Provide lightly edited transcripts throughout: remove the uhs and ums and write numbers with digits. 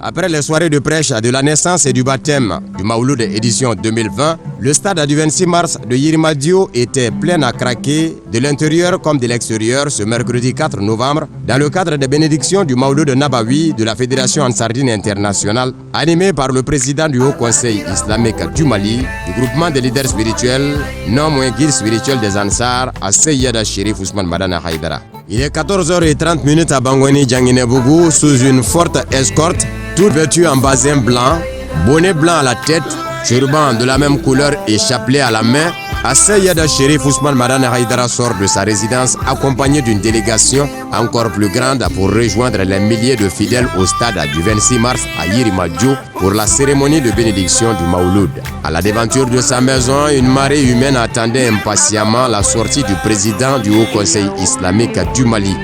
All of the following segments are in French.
Après les soirées de prêche de la naissance et du baptême du Maouloud édition 2020, le stade du 26 mars de Yirimadio était plein à craquer de l'intérieur comme de l'extérieur ce mercredi 4 novembre dans le cadre des bénédictions du Maouloud Nabawi de la Fédération Ansardine Internationale animé par le président du Haut Conseil islamique du Mali, du groupement des leaders spirituels, non moins guide spirituel des Ansar à Seyeda Chérif Ousmane Madana Haïdara. Il est 14h30 à Bangouani Djanginebougou sous une forte escorte, toute vêtue en basin blanc, bonnet blanc à la tête, turban de la même couleur et chapelet à la main. Seyeda Chérif Ousmane Madana Haïdara sort de sa résidence accompagné d'une délégation encore plus grande pour rejoindre les milliers de fidèles au stade du 26 mars à Yirimadio pour la cérémonie de bénédiction du Maouloud. À la devanture de sa maison, une marée humaine attendait impatiemment la sortie du président du Haut Conseil islamique du Mali.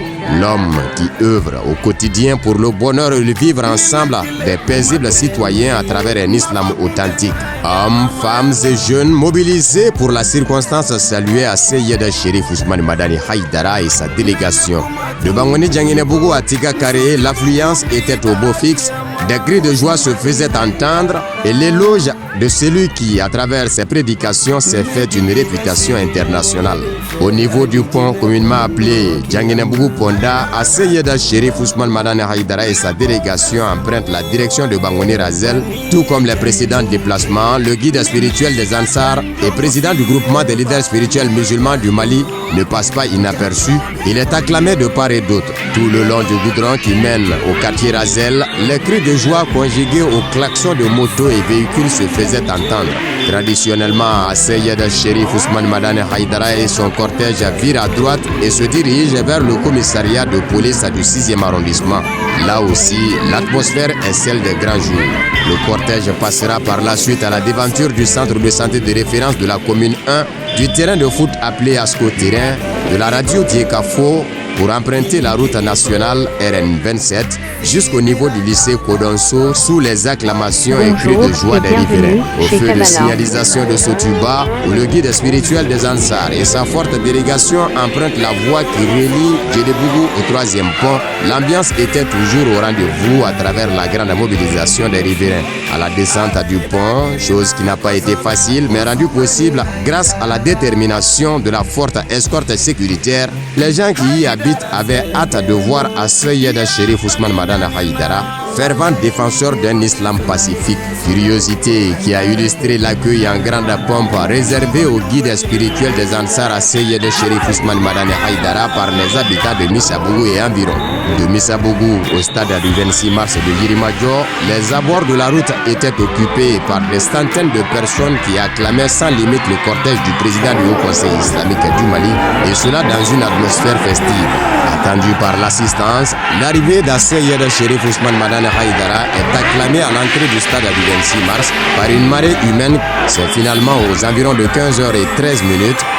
L'homme qui œuvre au quotidien pour le bonheur et le vivre ensemble des paisibles citoyens à travers un islam authentique. Hommes, femmes et jeunes mobilisés pour la circonstance saluée à Seyeda Chérif Ousmane Madani Haïdara et sa délégation. De Bangouani Djanginebougou à Tiga Karé, l'affluence était au beau fixe. Des cris de joie se faisaient entendre et l'éloge de celui qui, à travers ses prédications, s'est fait une réputation internationale. Au niveau du pont communément appelé Djanginebougou Ponda, Seyeda Chérif Ousmane Madani Haïdara et sa délégation empruntent la direction de Bangouani Razel, tout comme les précédents déplacements. Le guide spirituel des Ansar et président du groupement des leaders spirituels musulmans du Mali ne passe pas inaperçu. Il est acclamé de part et d'autre. Tout le long du goudron qui mène au quartier Razel, les cris de joie conjugués aux klaxons de motos et véhicules se faisaient entendre. Traditionnellement, Seyeda Chérif Ousmane Madani Haïdara et son cortège virent à droite et se dirigent vers le commissariat de police du 6e arrondissement. Là aussi, l'atmosphère est celle des grands jours. Le cortège passera par la suite à la devanture du centre de santé de référence de la commune 1, du terrain de foot appelé Asco Terrain, de la radio Diekafo pour emprunter la route nationale RN27 jusqu'au niveau du lycée Kodonso sous les acclamations et cris de joie des riverains. Au feu de signalisation de Sotuba, où le guide spirituel des Ansar et sa forte délégation empruntent la voie qui relie Djedebougou au 3e pont, l'ambiance était toujours au rendez-vous à travers la grande mobilisation des riverains. À la descente du pont, chose qui n'a pas été facile mais rendue possible grâce à la détermination de la forte escorte sécuritaire, les gens qui y habitent avaient hâte de voir Seyeda Chérif Ousmane Madana Haïdara, fervent défenseur d'un islam pacifique. Curiosité qui a illustré l'accueil en grande pompe réservé au guide spirituel des Ansar Seyeda Chérif Ousmane Madani Haïdara par les habitants de Missabougou et environ. De Missabougou au stade du 26 mars de Yirimadio, les abords de la route étaient occupés par des centaines de personnes qui acclamaient sans limite le cortège du président du Haut Conseil islamique du Mali, et cela dans une atmosphère festive. Attendu par l'assistance, l'arrivée d'Seyeda Chérif Ousmane Madani Haïdara est acclamée à l'entrée du stade du 26 mars par une marée humaine. C'est finalement aux environs de 15h13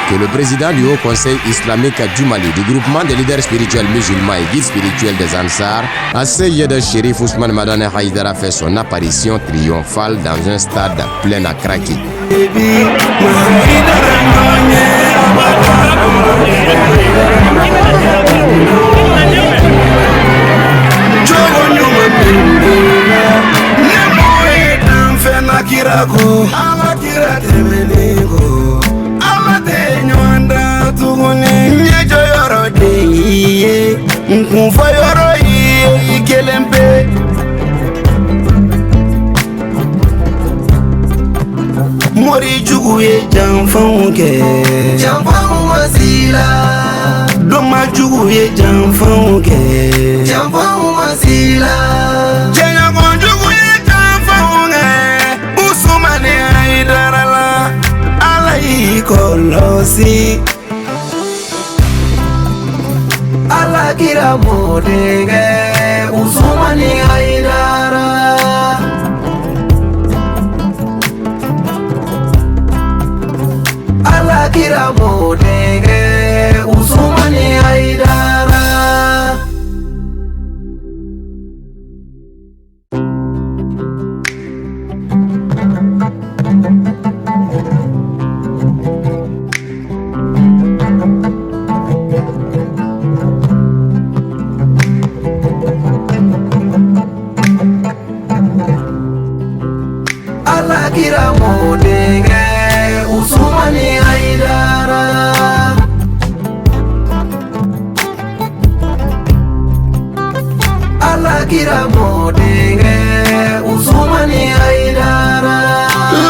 que le président du Haut Conseil islamique du Mali, du groupement des leaders spirituels musulmans et guides spirituels des Ansar, Seyeda Chérif Ousmane Madani Haïdara fait son apparition triomphale dans un stade plein à craquer. Kirago amakira temenigo amate nyonda tuguni nyejo yoro de nkunfo yoro yi kelempe mori jugu ye janfanke janfan wasila doma jugu ye janfanke janfan wasila jenya konjugu ye Kolosi ala kira modenge Ousmane Haïdara ala kira modenge Ousmane Haïdara. kira modenge Usumani Haidara Allah kira modenge Usumani Haidara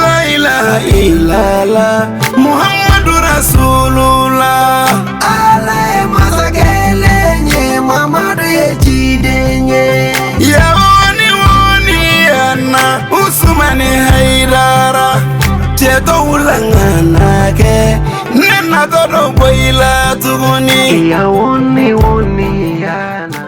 La ilaha illallah Muhammadu Rasulullah Allah masakele nye Mamadu yechidenye Ya woni yana Usumani Haidara Tieto ulangana ke Nena todo boila tuguni Ya woni yana